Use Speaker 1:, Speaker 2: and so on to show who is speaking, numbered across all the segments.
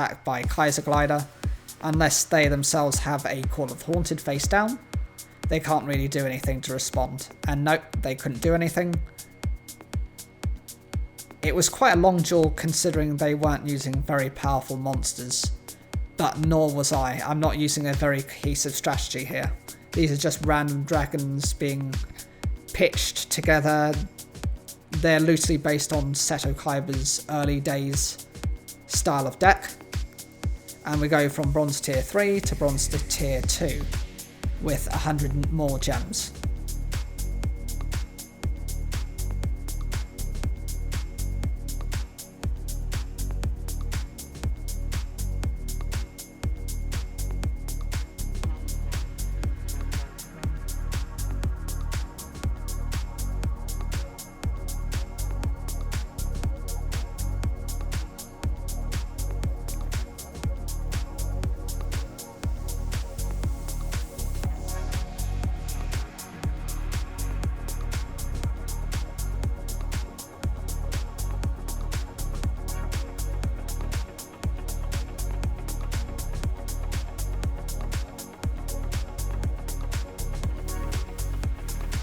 Speaker 1: attacked by Kaiser Glider, unless they themselves have a Call of Haunted face down. They can't really do anything to respond, and nope, they couldn't do anything. It was quite a long duel considering they weren't using very powerful monsters, but nor was I. I'm not using a very cohesive strategy here. These are just random dragons being pitched together. They're loosely based on Seto Kaiba's early days style of deck. And we go from Bronze Tier 3 to Bronze Tier 2 with 100 more gems.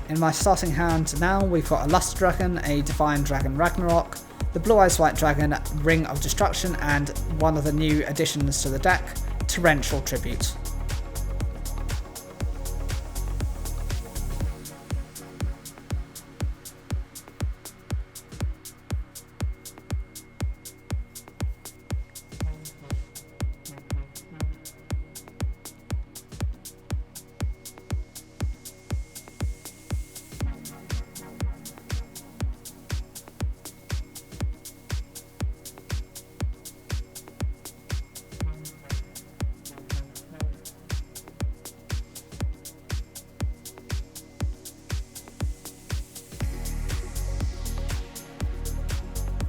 Speaker 1: In my starting hand now, we've got a Luster Dragon, a Divine Dragon Ragnarok, the Blue Eyes White Dragon, Ring of Destruction, and one of the new additions to the deck, Torrential Tribute.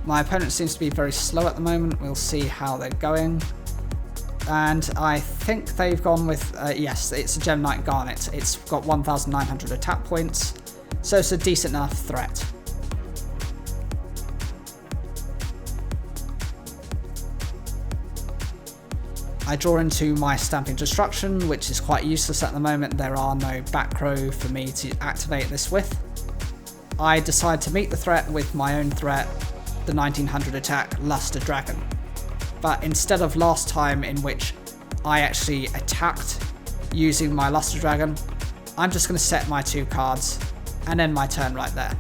Speaker 1: My opponent seems to be very slow at the moment. We'll see how they're going. And I think they've gone with, yes, it's a Gem Knight Garnet. It's got 1,900 attack points, so it's a decent enough threat. I draw into my Stamping Destruction, which is quite useless at the moment. There are no back row for me to activate this with. I decide to meet the threat with my own threat, the 1900 attack Luster Dragon. But instead of last time in which I actually attacked using my Luster Dragon, I'm just going to set my 2 cards and end my turn right there.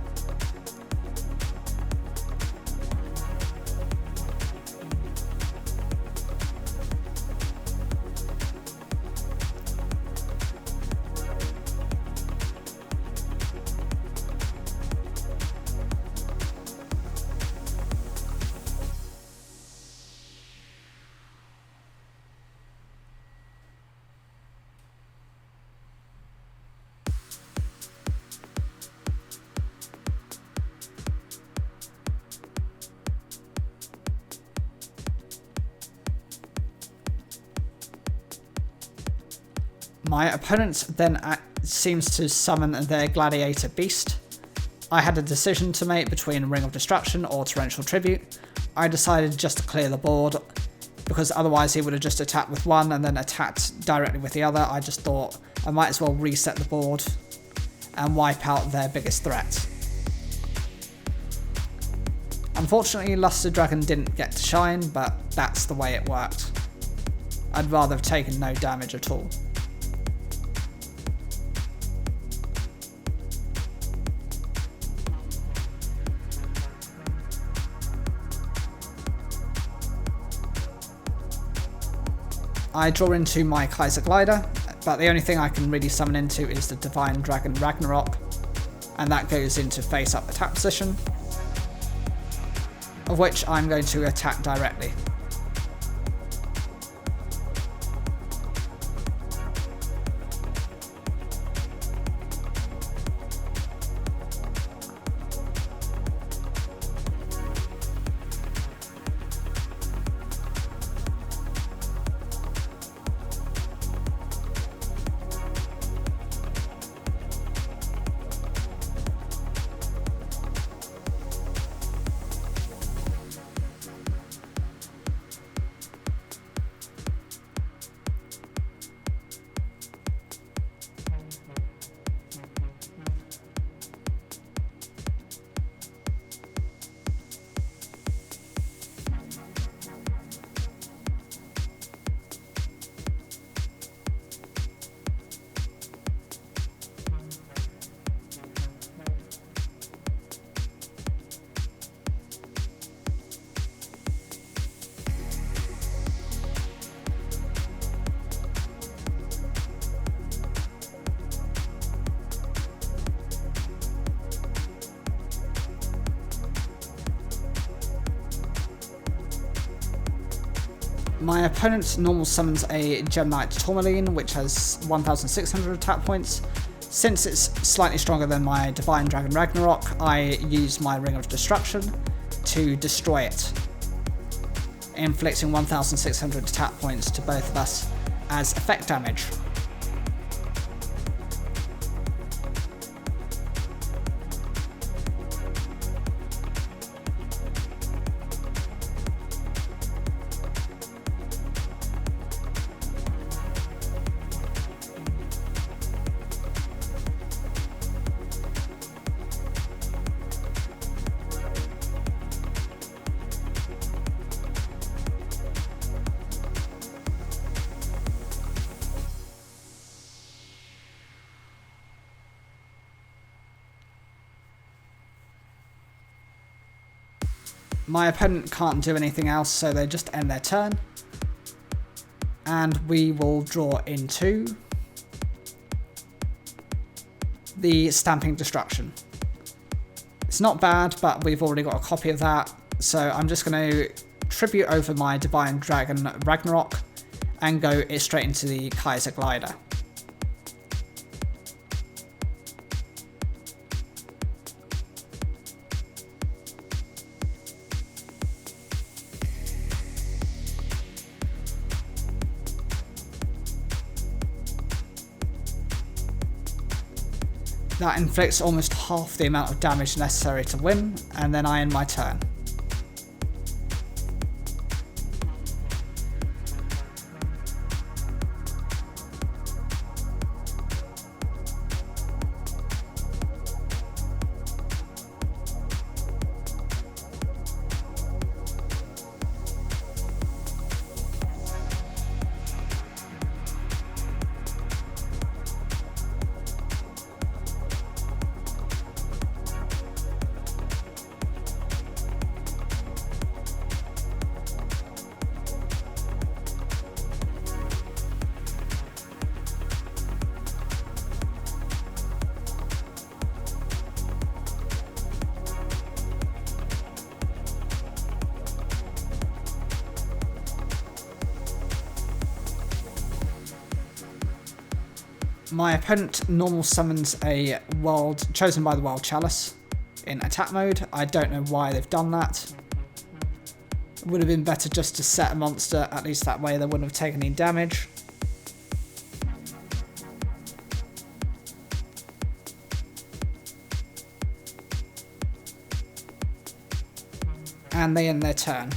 Speaker 1: My opponent then seems to summon their Gladiator Beast. I had a decision to make between Ring of Destruction or Torrential Tribute. I decided just to clear the board, because otherwise he would have just attacked with one and then attacked directly with the other. I just thought I might as well reset the board and wipe out their biggest threat. Unfortunately, Luster Dragon didn't get to shine, but that's the way it worked. I'd rather have taken no damage at all. I draw into my Kaiser Glider, but the only thing I can really summon into is the Divine Dragon Ragnarok, and that goes into face-up attack position, of which I'm going to attack directly. My opponent normal summons a Gem Knight Tourmaline, which has 1,600 attack points. Since it's slightly stronger than my Divine Dragon Ragnarok, I use my Ring of Destruction to destroy it, inflicting 1,600 attack points to both of us as effect damage. My opponent can't do anything else, so they just end their turn. And we will draw into the Stamping Destruction. It's not bad, but we've already got a copy of that, so I'm just going to tribute over my Divine Dragon Ragnarok and go straight into the Kaiser Glider. That inflicts almost half the amount of damage necessary to win, and then I end my turn. My opponent normal summons a world chosen by the World Chalice in attack mode. I don't know why they've done that. It would have been better just to set a monster, at least that way they wouldn't have taken any damage. And they end their turn.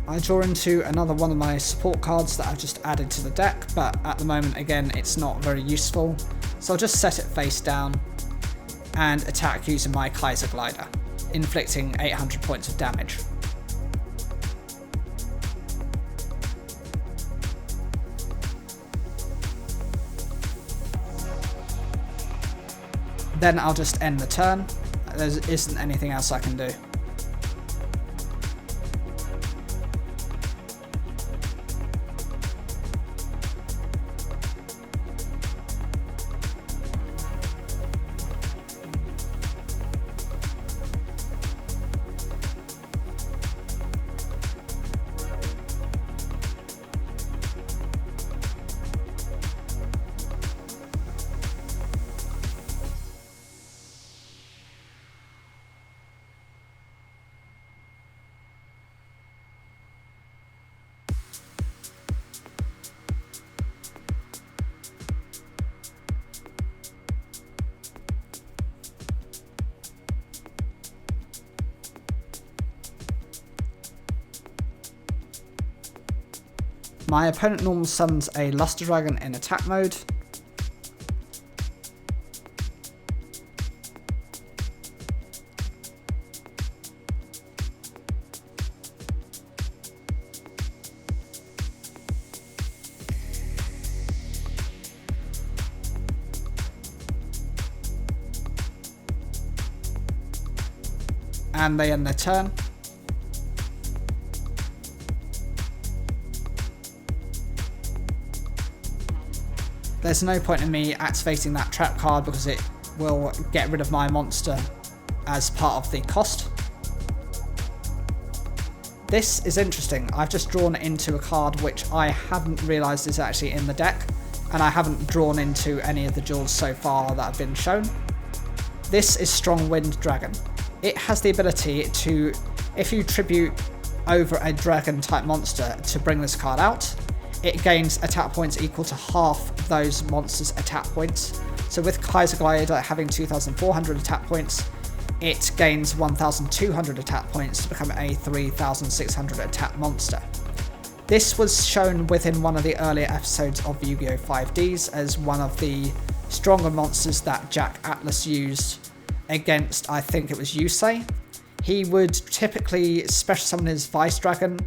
Speaker 1: I draw into another one of my support cards that I've just added to the deck, but at the moment, again, it's not very useful. So I'll just set it face down and attack using my Kaiser Glider, inflicting 800 points of damage. Then I'll just end the turn. There isn't anything else I can do. My opponent normal summons a Luster Dragon in attack mode. And they end their turn. there's no point in me activating that trap card because it will get rid of my monster as part of the cost. This is interesting. I've just drawn into a card which I haven't realised is actually in the deck, and I haven't drawn into any of the duels so far that have been shown. This is Strong Wind Dragon. It has the ability to, if you tribute over a dragon type monster to bring this card out, it gains attack points equal to half those monsters' attack points. So with Kaiser Glider having 2,400 attack points, it gains 1,200 attack points to become a 3,600 attack monster. This was shown within one of the earlier episodes of Yu-Gi-Oh! 5Ds as one of the stronger monsters that Jack Atlas used against, I think it was Yusei. He would typically special summon his Vice Dragon.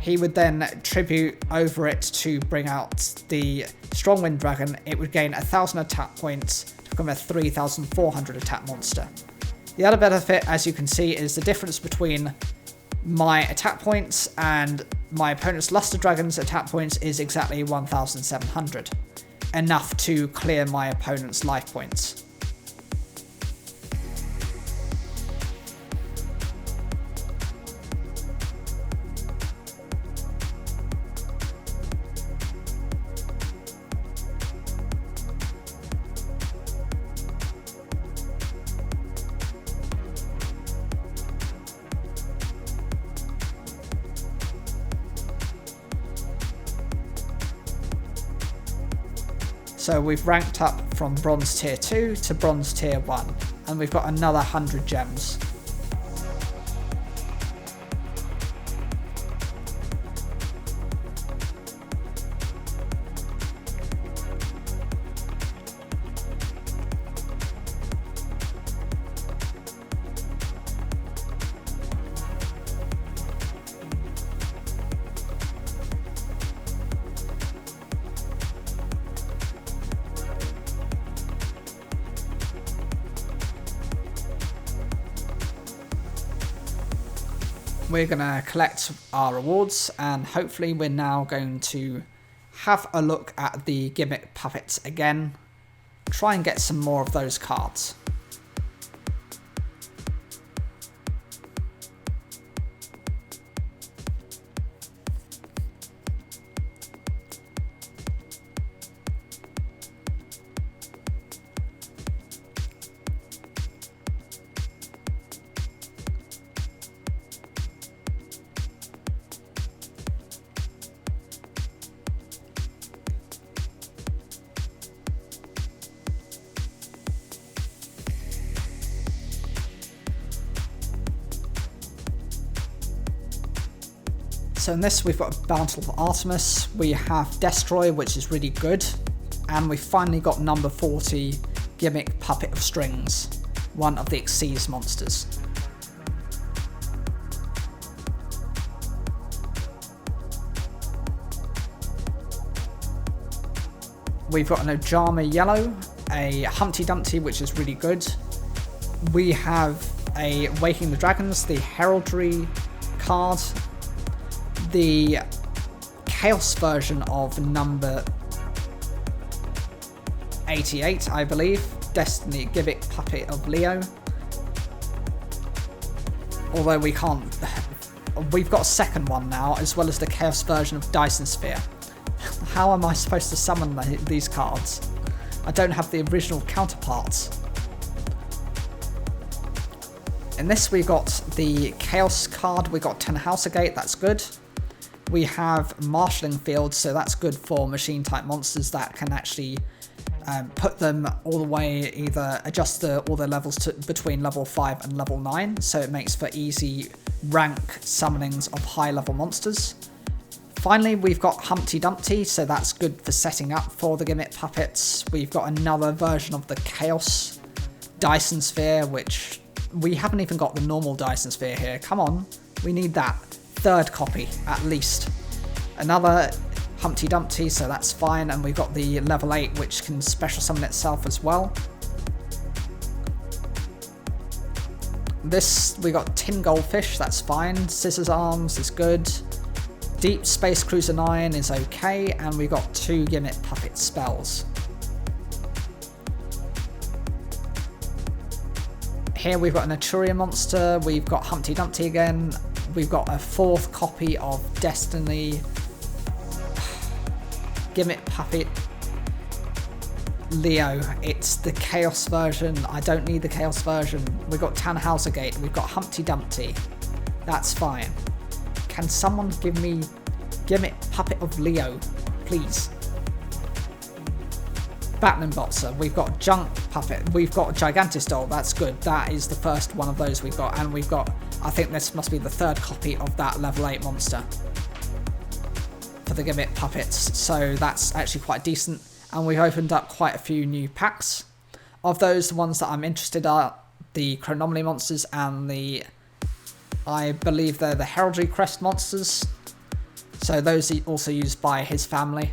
Speaker 1: He would then tribute over it to bring out the Strong Wind Dragon. It would gain 1,000 attack points to become a 3,400 attack monster. The other benefit, as you can see, is the difference between my attack points and my opponent's Luster Dragon's attack points is exactly 1,700. Enough to clear my opponent's life points. So we've ranked up from Bronze Tier 2 to Bronze Tier 1, and we've got another 100 gems. We're going to collect our rewards, and hopefully we're now going to have a look at the gimmick puppets again, try and get some more of those cards. So in this we've got Bountiful Artemis, we have Destroy, which is really good, and we finally got number 40, Gimmick Puppet of Strings, one of the Xyz monsters. We've got an Ojama Yellow, a Humpty Dumpty, which is really good. We have a Waking the Dragons, the Heraldry card, the Chaos version of number 88, I believe, Destiny Gimmick Puppet of Leo. Although we can't, we've got a second one now, as well as the Chaos version of Dyson Sphere. How am I supposed to summon these cards? I don't have the original counterparts. In this we got the Chaos card, we got Tenhauser Gate, that's good. We have Marshalling Field, so that's good for machine type monsters that can actually put them all the way, either adjust all their levels to between level 5 and level 9, so it makes for easy rank summonings of high level monsters. Finally, we've got Humpty Dumpty, so that's good for setting up for the gimmick puppets. We've got another version of the Chaos Dyson Sphere, which we haven't even got the normal Dyson Sphere here. Come on, we need that. Third copy, at least. Another Humpty Dumpty, so that's fine, and we've got the level 8, which can special summon itself as well. This, we got Tin Goldfish, that's fine. Scissors Arms is good. Deep Space Cruiser 9 is okay, and we got 2 Gimmick Puppet spells. Here we've got an Etruria monster, we've got Humpty Dumpty again, we've got a 4th copy of Destiny, Gimmick Puppet, Leo. It's the Chaos version. I don't need the Chaos version. We've got Tannhauser Gate, we've got Humpty Dumpty. That's fine. Can someone give me Gimmick Puppet of Leo, please? Batman Boxer, we've got Junk Puppet, we've got Gigantis Doll, that's good. That is the first one of those we've got, and we've got, I think this must be the 3rd copy of that level 8 monster for the Gimmick Puppets, so that's actually quite decent. And we've opened up quite a few new packs. Of those, the ones that I'm interested in are the Chronomaly monsters and I believe they're the Heraldry Crest monsters, so those are also used by his family.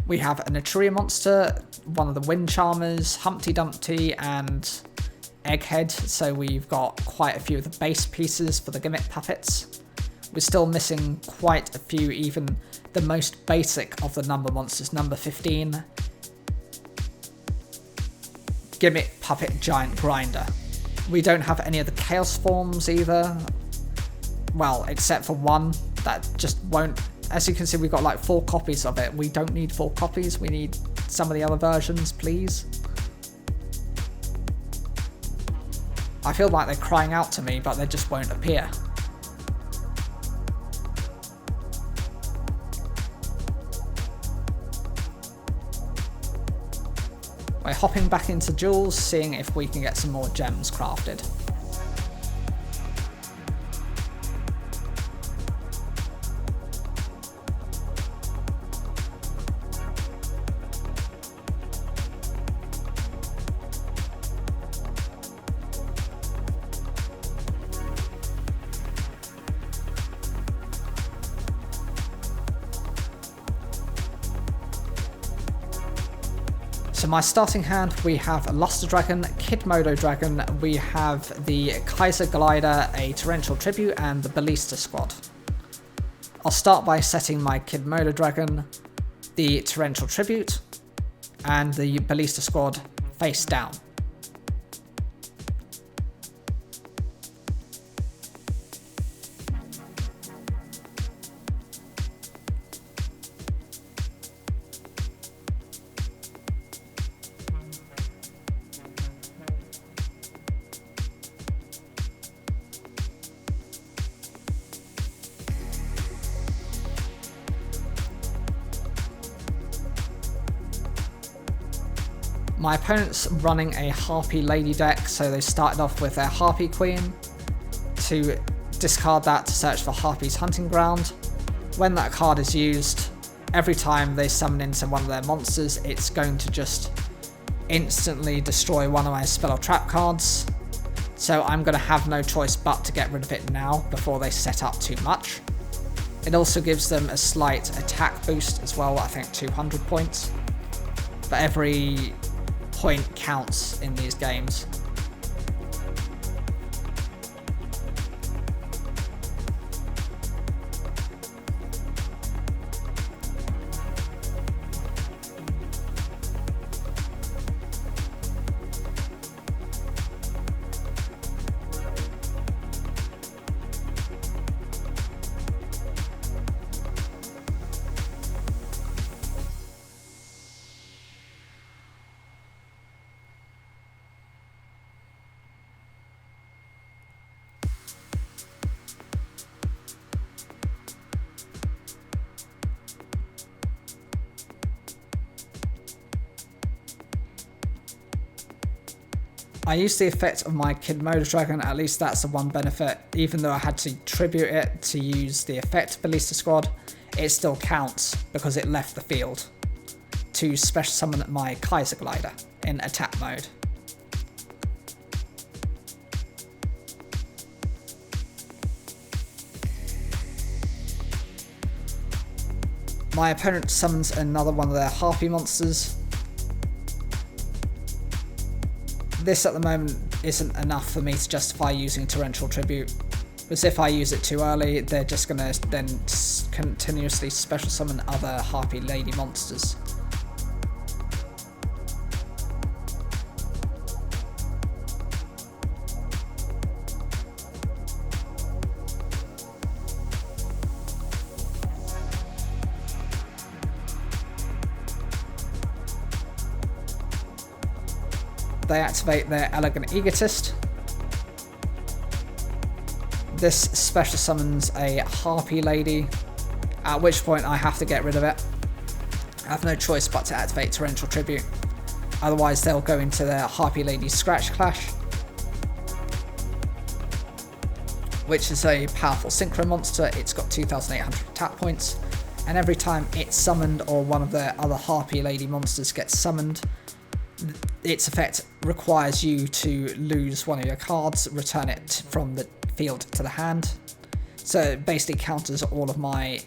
Speaker 1: We have an Etruria monster, one of the Wind Charmers, Humpty Dumpty, and Egghead. So we've got quite a few of the base pieces for the Gimmick Puppets. We're still missing quite a few, even the most basic of the number monsters, number 15. Gimmick Puppet Giant Grinder. We don't have any of the Chaos forms either. Well, except for one that just won't. As you can see, we've got like 4 copies of it. We don't need 4 copies. We need some of the other versions, please. I feel like they're crying out to me, but they just won't appear. We're hopping back into duels, seeing if we can get some more gems crafted. So my starting hand, we have a Luster Dragon, Kidmodo Dragon, we have the Kaiser Glider, a Torrential Tribute, and the Ballista Squad. I'll start by setting my Kidmodo Dragon, the Torrential Tribute, and the Ballista Squad face down. My opponent's running a Harpy Lady deck, so they started off with their Harpy Queen to discard that to search for Harpy's Hunting Ground. When that card is used, every time they summon into one of their monsters, it's going to just instantly destroy one of my spell or trap cards. So I'm going to have no choice but to get rid of it now before they set up too much. It also gives them a slight attack boost as well, I think 200 points. But every point counts in these games. I used the effect of my Kidmodo Dragon, at least that's the one benefit. Even though I had to tribute it to use the effect Ballista Squad, it still counts because it left the field to special summon my Kaiser Glider in attack mode. My opponent summons another one of their Harpy monsters. This at the moment isn't enough for me to justify using Torrential Tribute, because if I use it too early, they're just going to then continuously special summon other Harpy Lady monsters. they activate their Elegant Egotist. This special summons a Harpy Lady, at which point I have to get rid of it. I have no choice but to activate Torrential Tribute, otherwise they'll go into their Harpy Lady Scratch Clash, which is a powerful synchro monster. It's got 2,800 attack points, and every time it's summoned or one of their other Harpy Lady monsters gets summoned, its effect requires you to lose one of your cards, return it from the field to the hand. So it basically counters all of my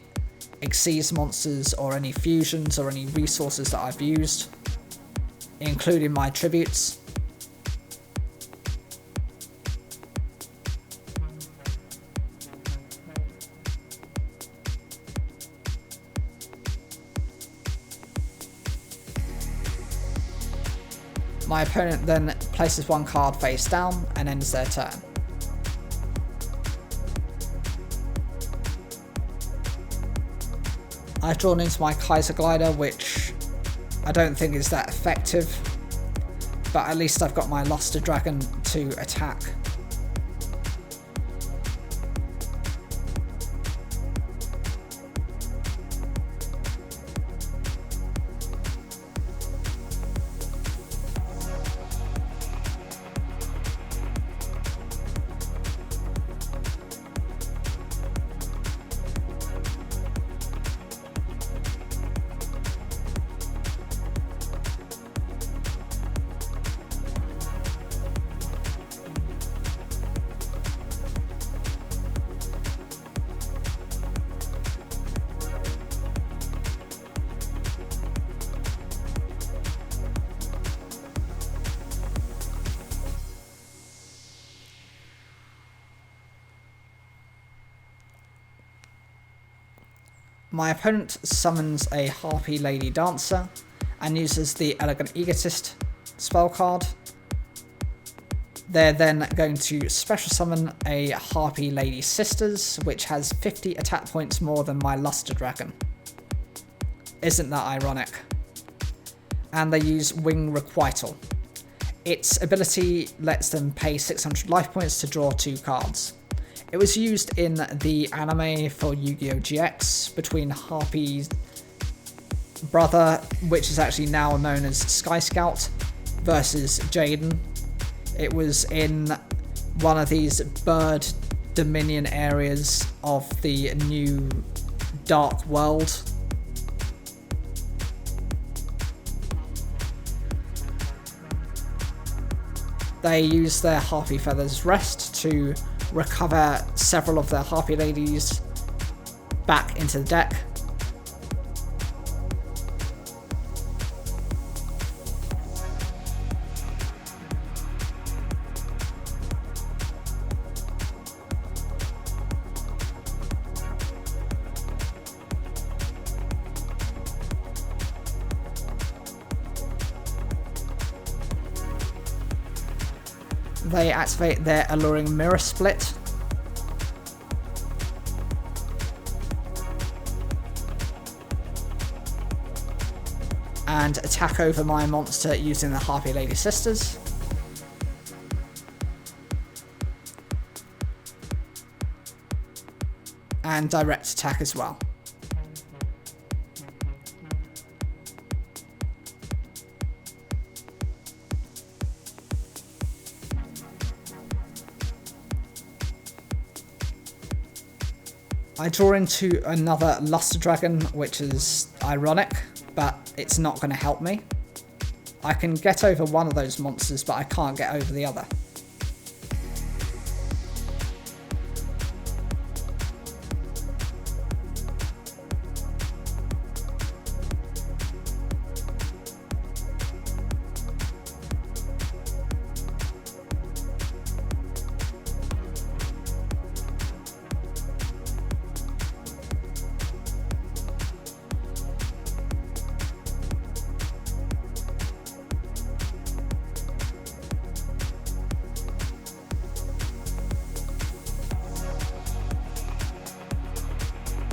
Speaker 1: Xyz monsters or any fusions or any resources that I've used, including my tributes. My opponent then places one card face down and ends their turn. I've drawn into my Kaiser Glider, which I don't think is that effective, but at least I've got my Luster Dragon to attack. My opponent summons a Harpy Lady Dancer and uses the Elegant Egotist spell card. They're then going to special summon a Harpy Lady Sisters, which has 50 attack points more than my Luster Dragon. Isn't that ironic? And they use Wing Requital. Its ability lets them pay 600 life points to draw 2 cards. It was used in the anime for Yu-Gi-Oh! GX between Harpy's brother, which is actually now known as Sky Scout, versus Jaden. It was in one of these bird dominion areas of the new Dark World. They use their Harpy Feathers Rest to recover several of their Harpy Ladies back into the deck. They activate their Alluring Mirror Split. And attack over my monster using the Harpy Lady Sisters. And direct attack as well. I draw into another Luster Dragon, which is ironic, but it's not going to help me. I can get over one of those monsters, but I can't get over the other.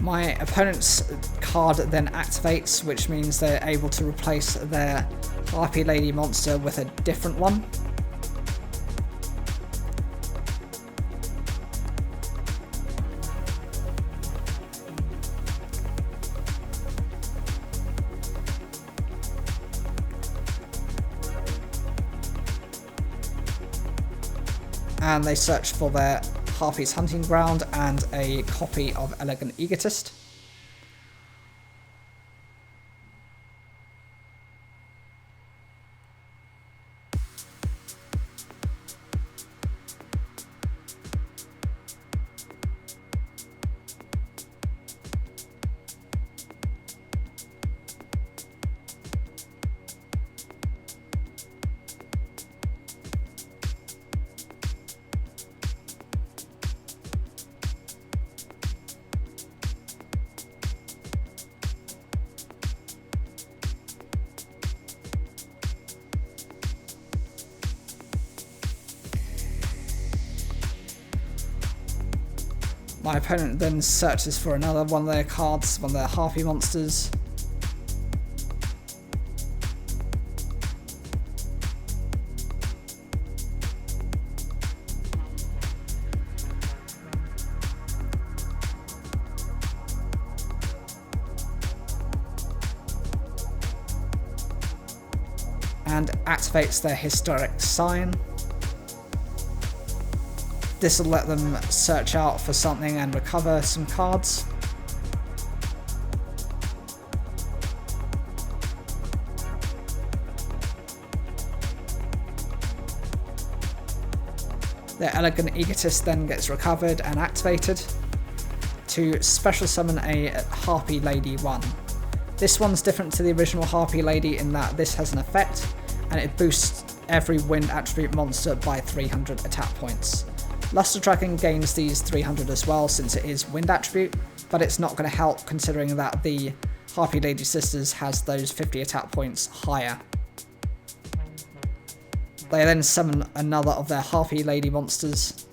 Speaker 1: My opponent's card then activates, which means they're able to replace their Harpy Lady monster with a different one. And they search for their Harpy's Hunting Ground and a copy of Elegant Egotist. My opponent then searches for another one of their cards, one of their Harpy monsters. And activates their Historic Sign. This will let them search out for something and recover some cards. Their Elegant Egotist then gets recovered and activated to special summon a Harpy Lady 1. This one's different to the original Harpy Lady in that this has an effect and it boosts every wind attribute monster by 300 attack points. Luster Dragon gains these 300 as well since it is wind attribute, but it's not going to help considering that the Harpy Lady Sisters has those 50 attack points higher. They then summon another of their Harpy Lady monsters.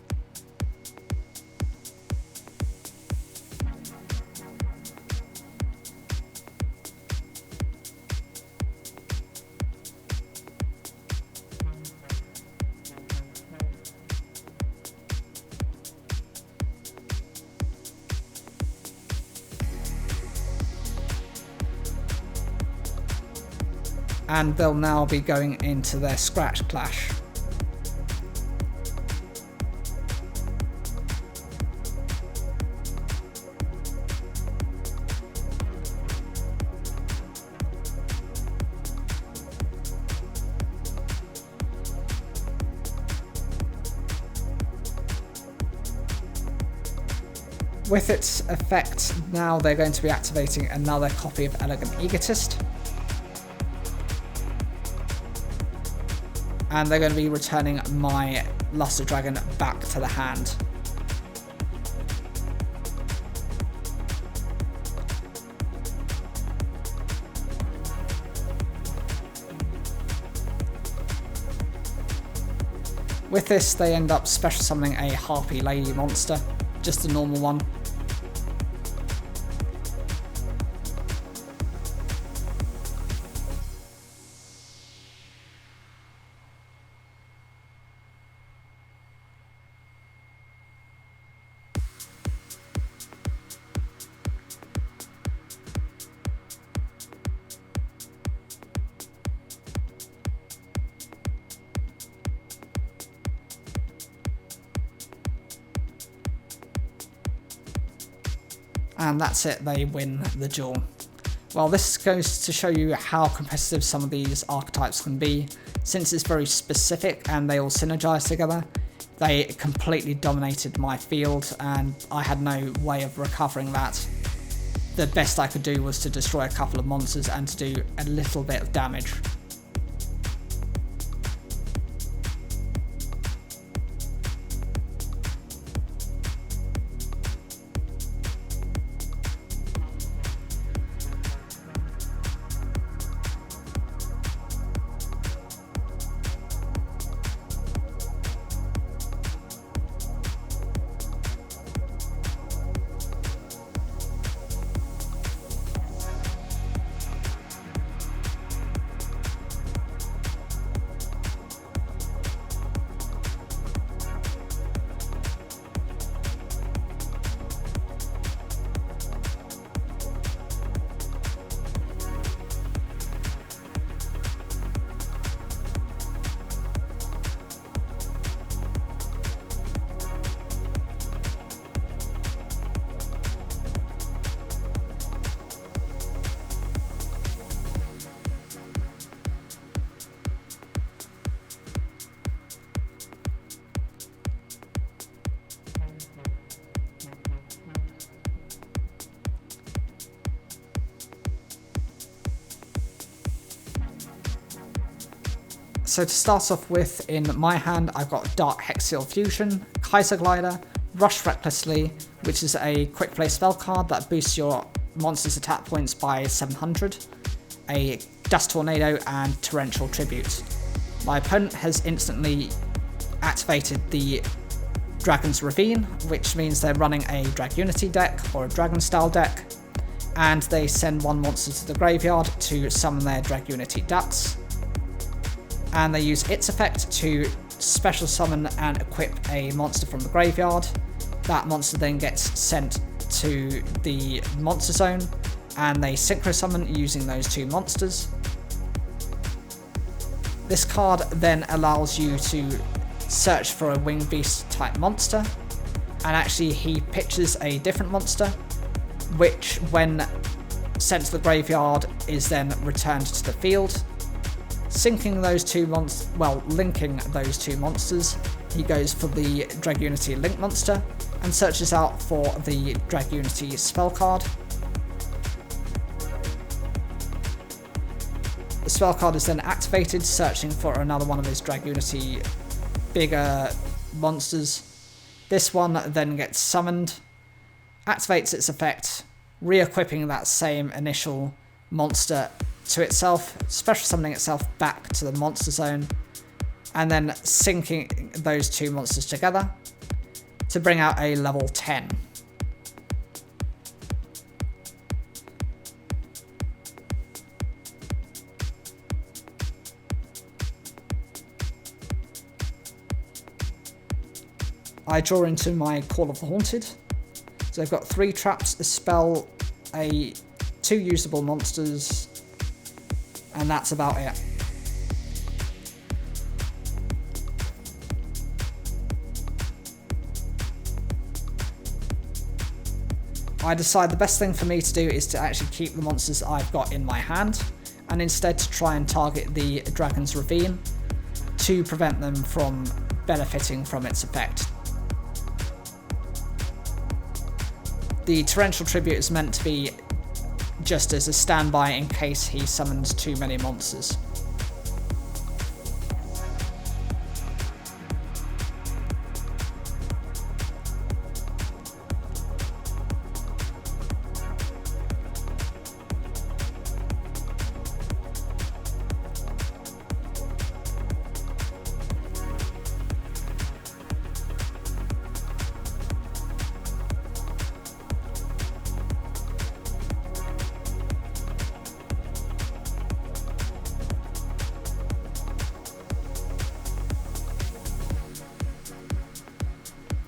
Speaker 1: And they'll now be going into their Scratch Clash. With its effect, now they're going to be activating another copy of Elegant Egotist. And they're going to be returning my Luster Dragon back to the hand. With this, they end up special summoning a Harpy Lady monster, just a normal one. And that's it, they win the duel. Well, this goes to show you how competitive some of these archetypes can be. Since it's very specific and they all synergize together, they completely dominated my field and I had no way of recovering that. The best I could do was to destroy a couple of monsters and to do a little bit of damage. So to start off with, in my hand, I've got Dark Hexial Fusion, Kaiser Glider, Rush Recklessly, which is a quick play spell card that boosts your monster's attack points by 700, a Dust Tornado, and Torrential Tribute. My opponent has instantly activated the Dragon's Ravine, which means they're running a Dragunity deck or a Dragon style deck, and they send one monster to the graveyard to summon their Dragunity Ducks, and they use its effect to special summon and equip a monster from the graveyard. That monster then gets sent to the monster zone, and they synchro summon using those two monsters. This card then allows you to search for a winged beast type monster, and actually he pitches a different monster, which when sent to the graveyard is then returned to the field. Linking those two monsters, he goes for the Dragunity Link monster and searches out for the Dragunity spell card. The spell card is then activated, searching for another one of his Dragunity bigger monsters. This one then gets summoned, activates its effect, re-equipping that same initial monster to itself, special summoning itself back to the monster zone, and then syncing those two monsters together to bring out a level 10. I draw into my Call of the Haunted. So I've got 3 traps, a spell, 2 usable monsters, and that's about it. I decide the best thing for me to do is to actually keep the monsters I've got in my hand, and instead to try and target the Dragon's Ravine to prevent them from benefiting from its effect. The Torrential Tribute is meant to be just as a standby in case he summons too many monsters.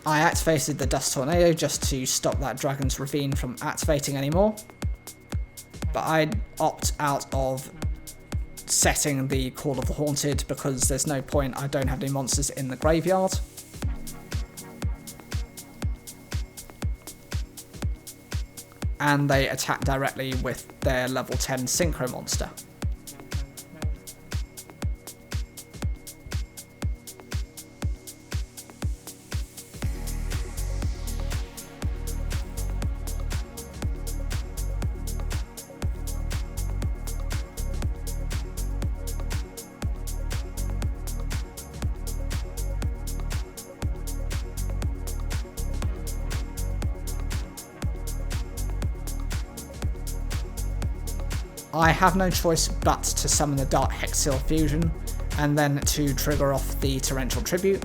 Speaker 1: I activated the Dust Tornado just to stop that Dragon's Ravine from activating anymore, but I opt out of setting the Call of the Haunted because there's no point, I don't have any monsters in the graveyard. And they attack directly with their level 10 Synchro monster. I have no choice but to summon the Dark Hexial Fusion and then to trigger off the Torrential Tribute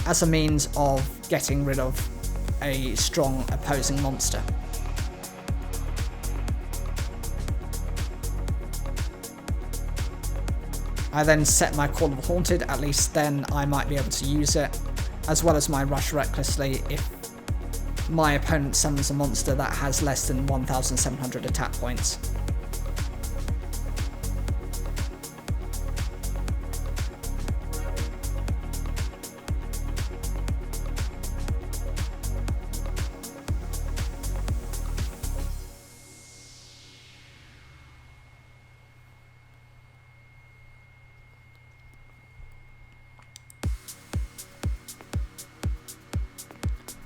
Speaker 1: as a means of getting rid of a strong opposing monster. I then set my Call of the Haunted, at least then I might be able to use it, as well as my Rush Recklessly if my opponent summons a monster that has less than 1,700 attack points.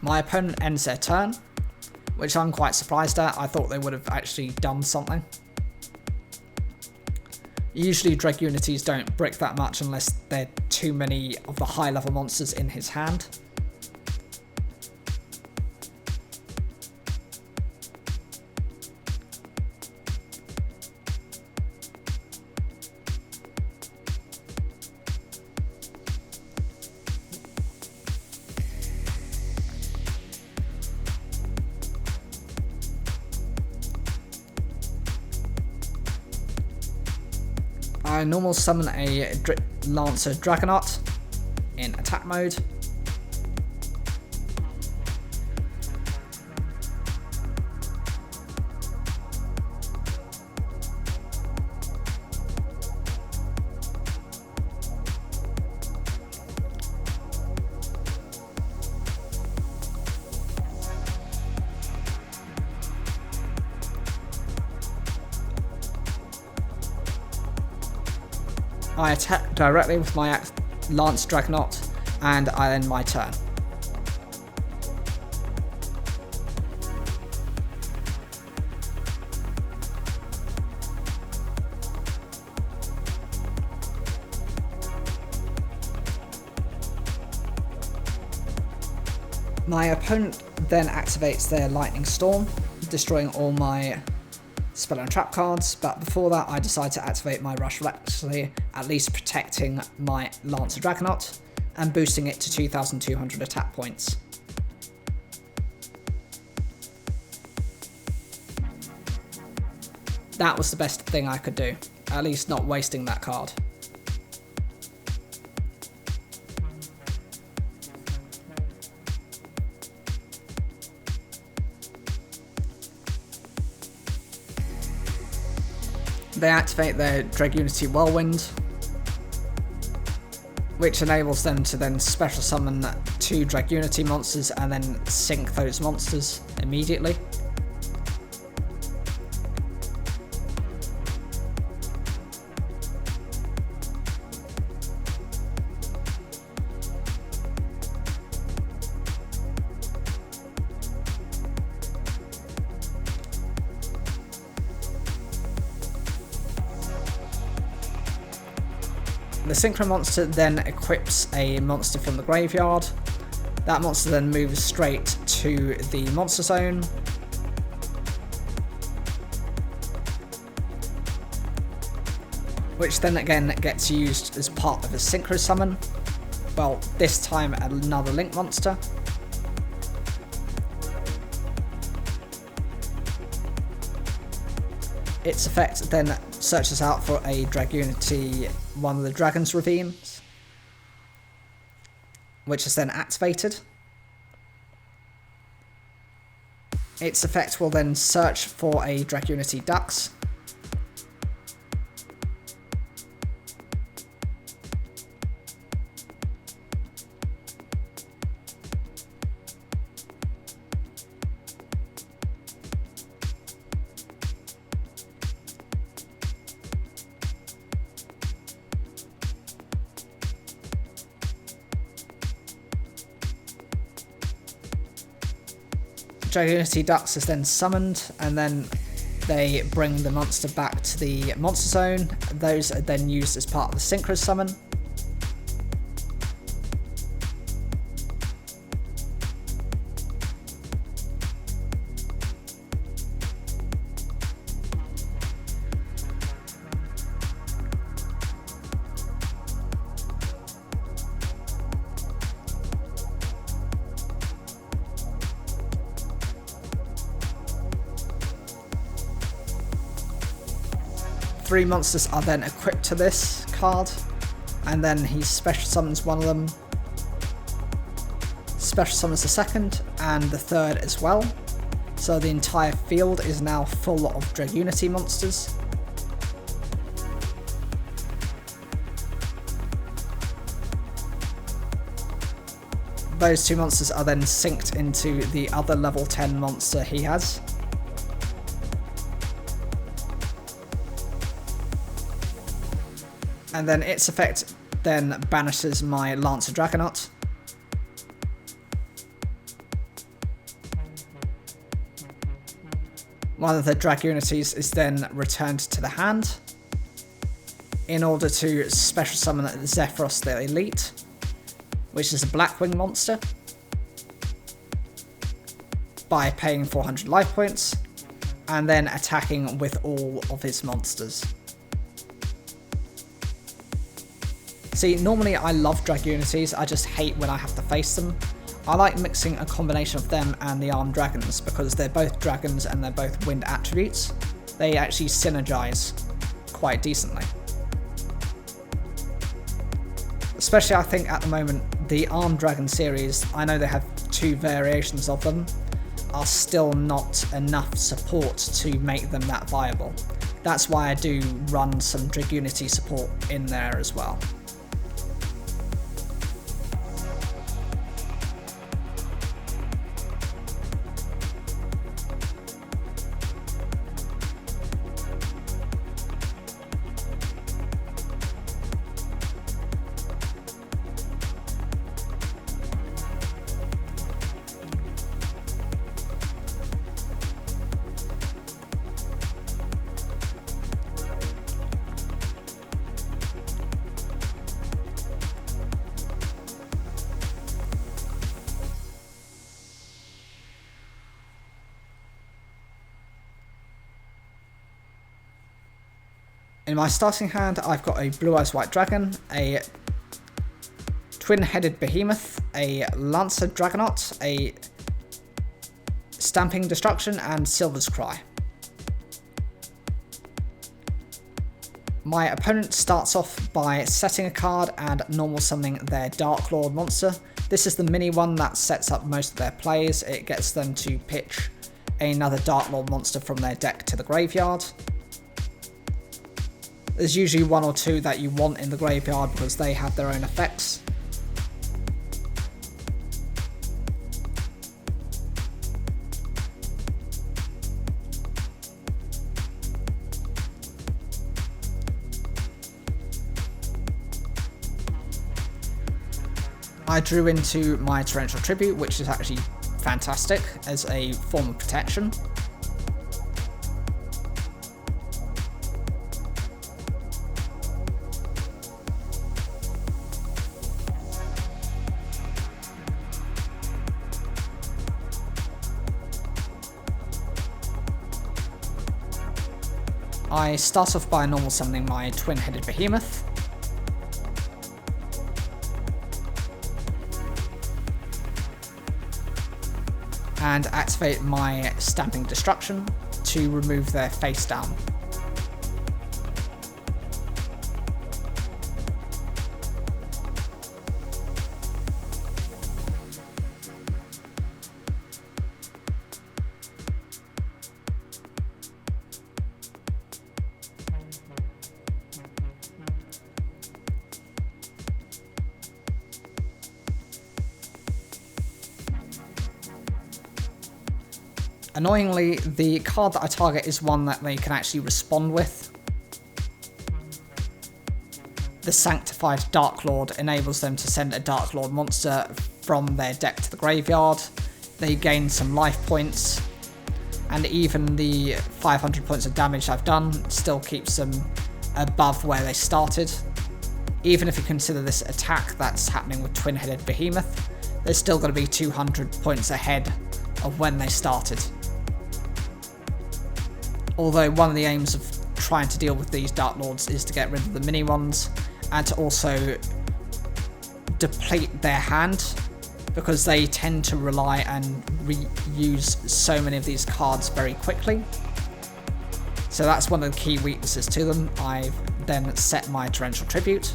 Speaker 1: My opponent ends their turn, which I'm quite surprised at. I thought they would have actually done something. Usually Dragunities don't brick that much unless there are too many of the high level monsters in his hand. I normal summon a Lancer Dragonaut in attack mode. I attack directly with my Lance Dragonaut, and I end my turn. My opponent then activates their Lightning Storm, destroying all my spell and trap cards, but before that I decide to activate my Rush Recklessly, at least protecting my Lancer Dragonaut and boosting it to 2,200 attack points. That was the best thing I could do, at least not wasting that card. They activate their Dragunity Whirlwind, which enables them to then special summon 2 Dragunity monsters and then sink those monsters immediately. The Synchro monster then equips a monster from the graveyard. That monster then moves straight to the monster zone. Which then again gets used as part of a Synchro summon. Well, this time another Link monster. Its effect then searches out for a Dragunity, one of the Dragon's Ravines, which is then activated. Its effect will then search for a Dragunity Dux, Dragunity Dux is then summoned, and then they bring the monster back to the monster zone. Those are then used as part of the Synchro summon. Three monsters are then equipped to this card, and then he special summons one of them, special summons the second, and the third as well. So the entire field is now full of Dragunity monsters. Those 2 monsters are then synced into the other level 10 monster he has. And then its effect then banishes my Lancer Dragonaut. One of the Dragunities is then returned to the hand. in order to special summon Zephyros the Elite, which is a Blackwing monster, by paying 400 life points, and then attacking with all of his monsters. See, normally I love Dragunities, I just hate when I have to face them. I like mixing a combination of them and the Armed Dragons, because they're both dragons and they're both wind attributes. They actually synergize quite decently. Especially I think at the moment, the Armed Dragon series, I know they have 2 variations of them, are still not enough support to make them that viable. That's why I do run some Dragunity support in there as well. In my starting hand, I've got a Blue Eyes White Dragon, a Twin-Headed Behemoth, a Lancer Dragonaut, a Stamping Destruction, and Silver's Cry. My opponent starts off by setting a card and normal summoning their Dark Lord monster. This is the mini one that sets up most of their plays. It gets them to pitch another Dark Lord monster from their deck to the graveyard. There's usually 1 or 2 that you want in the graveyard because they have their own effects. I drew into my Torrential Tribute, which is actually fantastic as a form of protection. I start off by normal summoning my Twin-Headed Behemoth. And activate my Stamping Destruction to remove their face down. Annoyingly, the card that I target is one that they can actually respond with. The Sanctified Dark Lord enables them to send a Dark Lord monster from their deck to the graveyard. They gain some life points, and even the 500 points of damage I've done still keeps them above where they started. Even if you consider this attack that's happening with Twin-Headed Behemoth, they're still going to be 200 points ahead of when they started. Although one of the aims of trying to deal with these Dark Lords is to get rid of the mini ones and to also deplete their hand, because they tend to rely and reuse so many of these cards very quickly. So that's one of the key weaknesses to them. I've then set my Torrential Tribute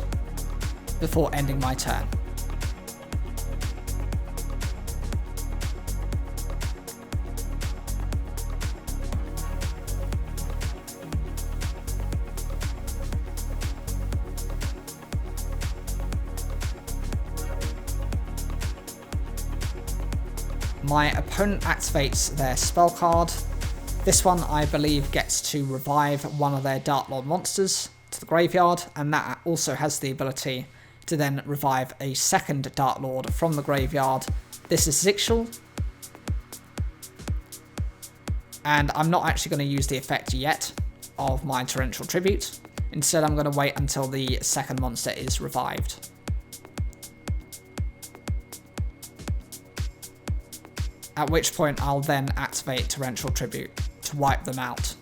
Speaker 1: before ending my turn. My opponent activates their spell card. This one, I believe, gets to revive one of their Dark Lord monsters to the graveyard, and that also has the ability to then revive a second Dark Lord from the graveyard. This is Yugioh, and I'm not actually going to use the effect yet of my Torrential Tribute, Instead, I'm going to wait until the second monster is revived. At which point I'll then activate Torrential Tribute to wipe them out.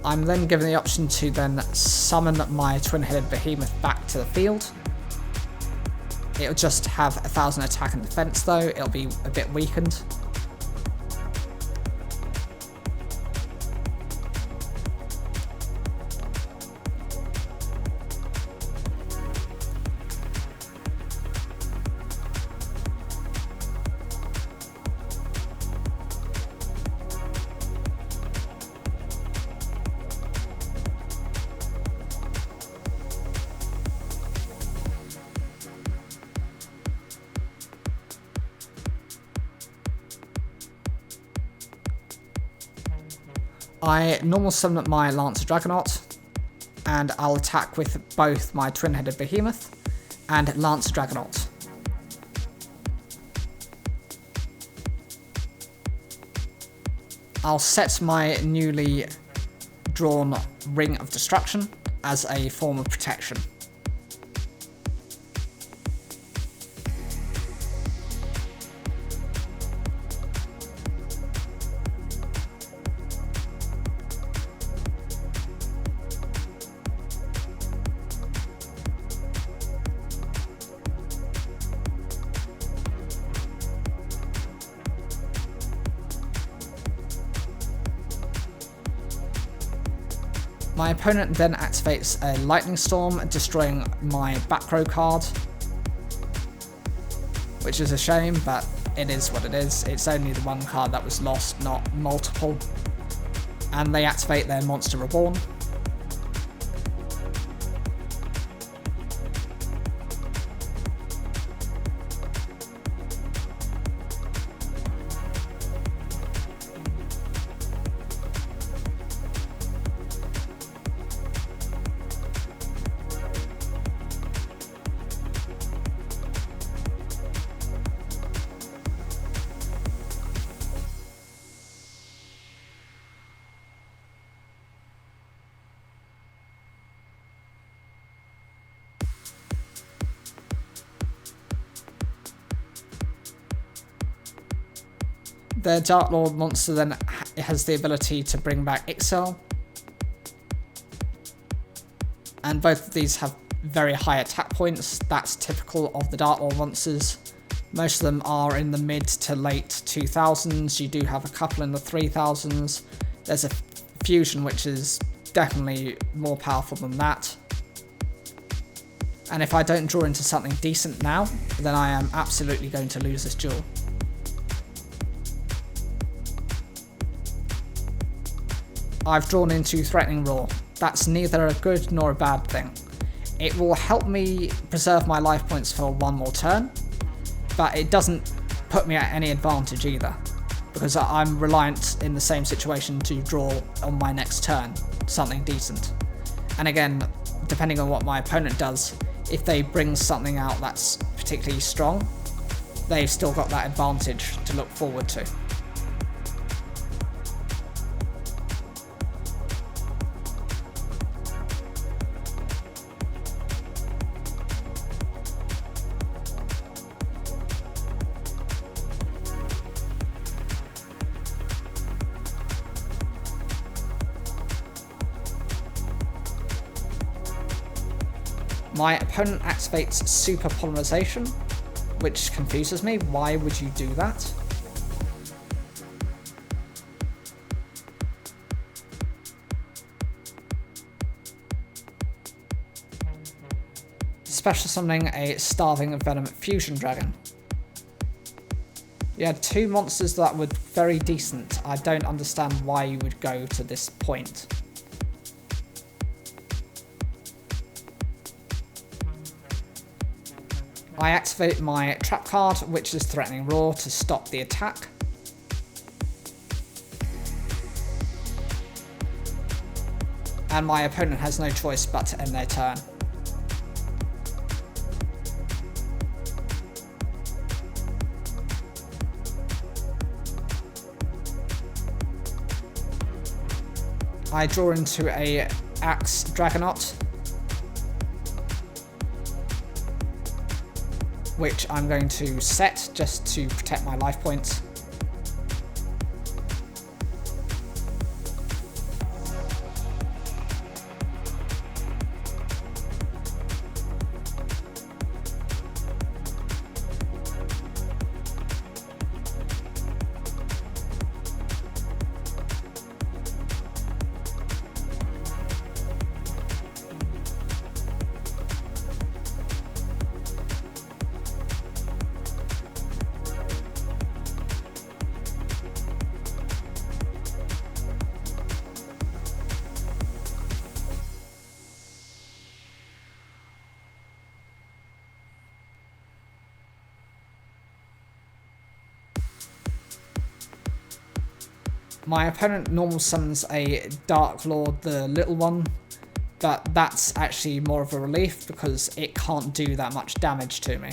Speaker 1: I'm then given the option to then summon my twin-headed behemoth back to the field. It'll just have 1000 attack and defense though, it'll be a bit weakened. I normal summon my Lancer Dragonaut, and I'll attack with both my twin-headed behemoth and Lancer Dragonaut. I'll set my newly drawn Ring of Destruction as a form of protection. My opponent then activates a Lightning Storm, destroying my back row card, which is a shame, but it is what it is. It's only the one card that was lost, not multiple. And they activate their Monster Reborn. The Dark Lord monster then has the ability to bring back Ixel, and both of these have very high attack points. That's typical of the Dark Lord monsters. Most of them are in the mid to late 2000s. You do have a couple in the 3000s. There's a fusion which is definitely more powerful than that. And if I don't draw into something decent now, then I am absolutely going to lose this duel. I've drawn into Threatening Roar. That's neither a good nor a bad thing. It will help me preserve my life points for one more turn, but it doesn't put me at any advantage either, because I'm reliant in the same situation to draw on my next turn something decent. And again, depending on what my opponent does, if they bring something out that's particularly strong, they've still got that advantage to look forward to. My opponent activates Super Polymerization, which confuses me. Why would you do that? Special summoning a Starving Venom Fusion Dragon. You had two monsters that were very decent. I don't understand why you would go to this point. I activate my trap card, which is Threatening Roar, to stop the attack. And my opponent has no choice but to end their turn. I draw into a Axe Dragonaut, which I'm going to set just to protect my life points. My opponent normal summons a Dark Lord, the little one, but that's actually more of a relief because it can't do that much damage to me.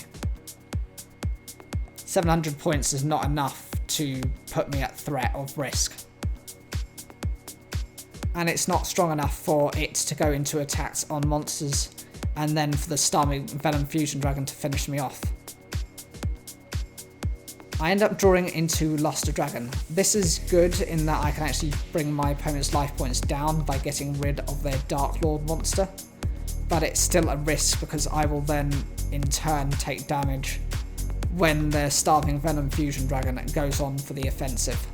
Speaker 1: 700 points is not enough to put me at threat of risk. And it's not strong enough for it to go into attacks on monsters and then for the Starmie Venom Fusion Dragon to finish me off. I end up drawing into Luster Dragon. This is good in that I can actually bring my opponent's life points down by getting rid of their Dark Lord monster, but it's still a risk because I will then in turn take damage when the Starving Venom Fusion Dragon goes on for the offensive.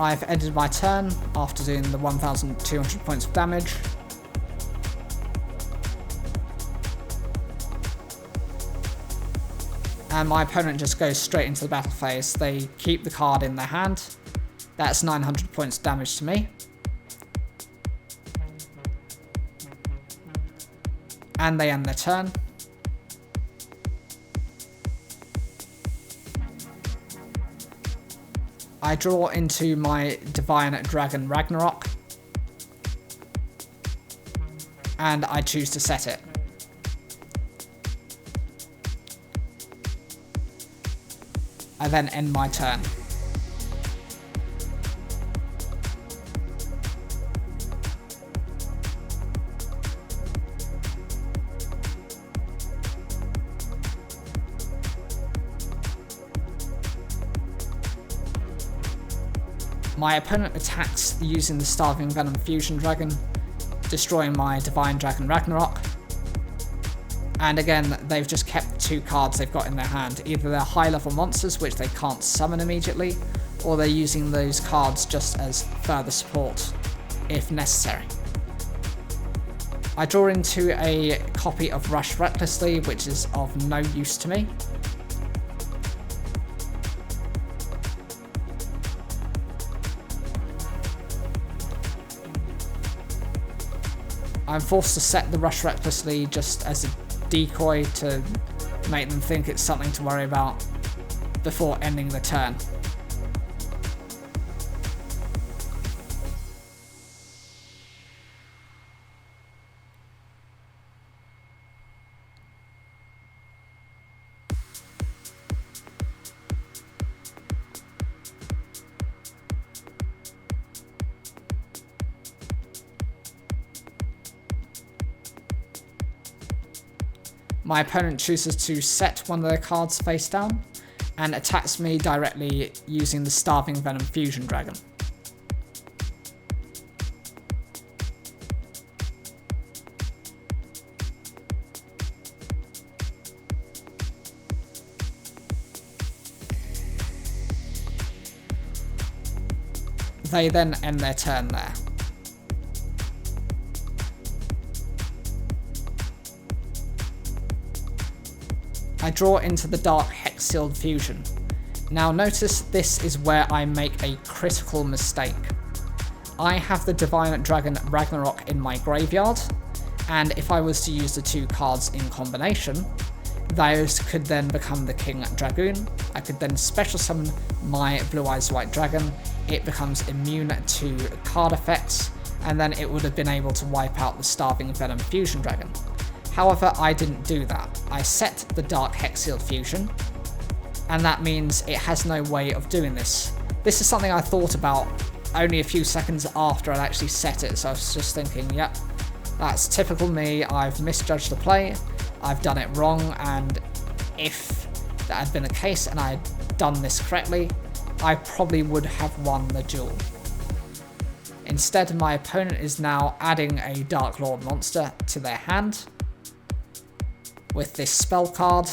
Speaker 1: I've ended my turn after doing the 1,200 points of damage. And my opponent just goes straight into the battle phase. They keep the card in their hand. That's 900 points of damage to me. And they end their turn. I draw into my Divine Dragon Ragnarok, and I choose to set it. I then end my turn. My opponent attacks using the Starving Venom Fusion Dragon, destroying my Divine Dragon Ragnarok. And again, they've just kept the two cards they've got in their hand. Either they're high level monsters, which they can't summon immediately, or they're using those cards just as further support, if necessary. I draw into a copy of Rush Recklessly, which is of no use to me. I'm forced to set the Rush Recklessly just as a decoy to make them think it's something to worry about before ending the turn. my opponent chooses to set one of their cards face down and attacks me directly using the Starving Venom Fusion Dragon. They then end their turn there. I draw into the Dark Hex Sealed Fusion. Now notice this is where I make a critical mistake. I have the Divine Dragon Ragnarok in my graveyard, and if I was to use the two cards in combination, those could then become the King Dragoon. I could then special summon my Blue Eyes White Dragon. It becomes immune to card effects, and then it would have been able to wipe out the Starving Venom Fusion Dragon. However, I didn't do that. I set the Dark Hex Sealed Fusion, and that means it has no way of doing this. This is something I thought about only a few seconds after I'd actually set it, so I was just thinking, yep, that's typical me, I've misjudged the play, I've done it wrong, and if that had been the case and I had done this correctly, I probably would have won the duel. Instead, my opponent is now adding a Dark Lord monster to their hand with this spell card.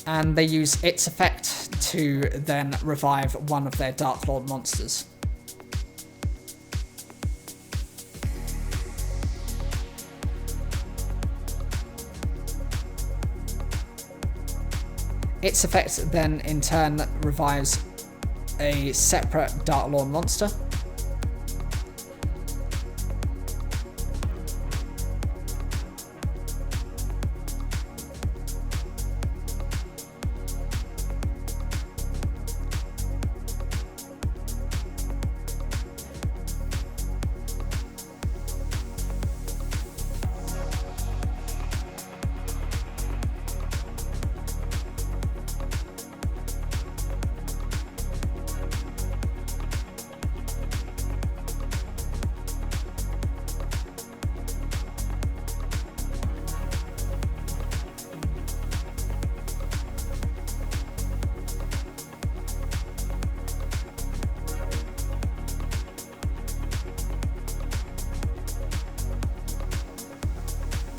Speaker 1: And they use its effect to then revive one of their Dark Lord monsters. Its effect then in turn revives a separate Dark Lord monster.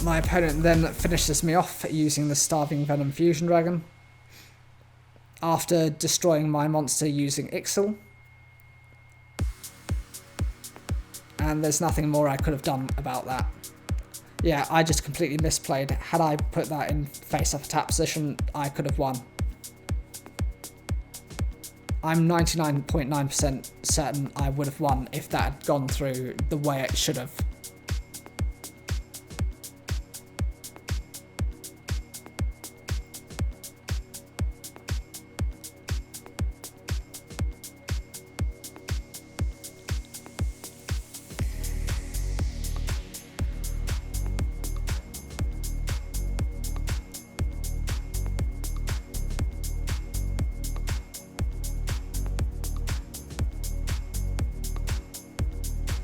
Speaker 1: My opponent then finishes me off using the Starving Venom Fusion Dragon after destroying my monster using Ixal. And there's nothing more I could have done about that. Yeah, I just completely misplayed. Had I put that in face-up attack position, I could have won. I'm 99.9% certain I would have won if that had gone through the way it should have.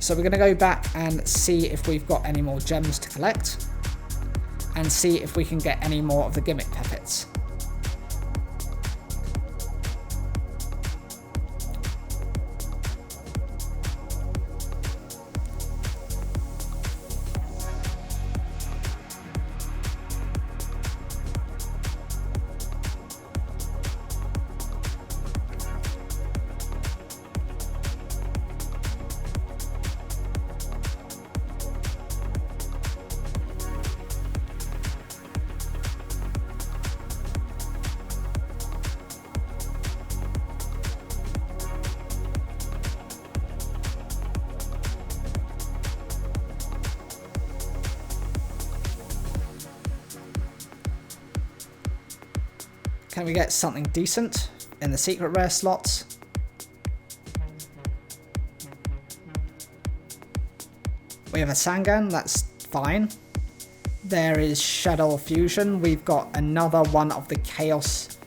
Speaker 1: So we're going to go back and see if we've got any more gems to collect, and see if we can get any more of the gimmick puppets. Can we get something decent in the secret rare slots? We have a Sangan, that's fine. There is Shadow Fusion. We've got another one of the Chaos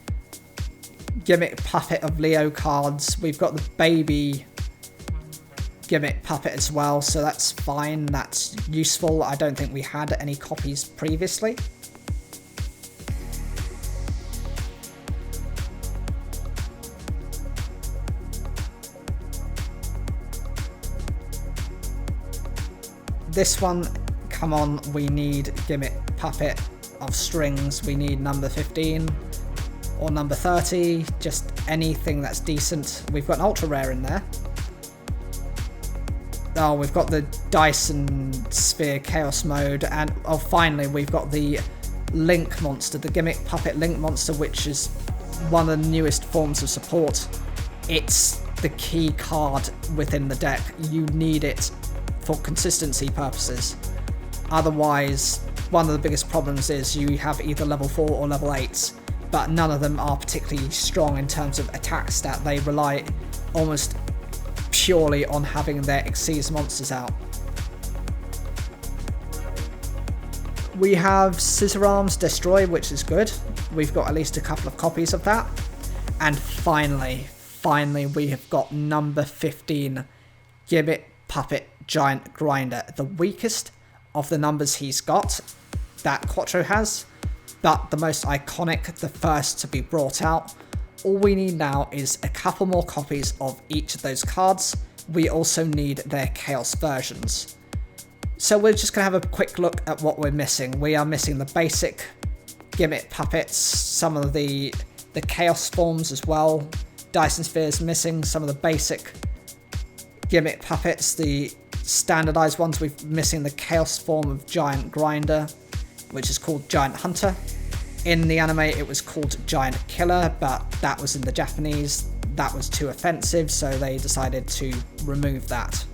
Speaker 1: Gimmick Puppet of Leo cards. We've got the Baby Gimmick Puppet as well, so that's fine. That's useful. I don't think we had any copies previously. This one, come on, we need Gimmick Puppet of Strings. We need number 15 or number 30, just anything that's decent. We've got an ultra rare in there. Oh, we've got the Dyson Sphere Chaos Mode, and oh, finally we've got the Link Monster, the Gimmick Puppet Link Monster, which is one of the newest forms of support. It's the key card within the deck. You need it for consistency purposes. Otherwise, one of the biggest problems is you have either level 4 or level 8s, but none of them are particularly strong in terms of attack stat. They rely almost purely on having their Xyz monsters out. We have Scissor Arms Destroy, which is good. We've got at least a couple of copies of that. And finally we have got number 15, Gimmick Puppet Giant Grinder. The weakest of the numbers he's got, that Quattro has, but the most iconic, the first to be brought out. All we need now is a couple more copies of each of those cards. We also need their Chaos versions. So we're just going to have a quick look at what we're missing. We are missing the basic Gimmick Puppets, some of the Chaos forms as well. Dyson Sphere's missing some of the basic Gimmick Puppets, the standardized ones. We're missing the Chaos form of Giant Grinder, which is called Giant Hunter. In the anime it was called Giant Killer, but that was in the Japanese. That was too offensive, so they decided to remove that.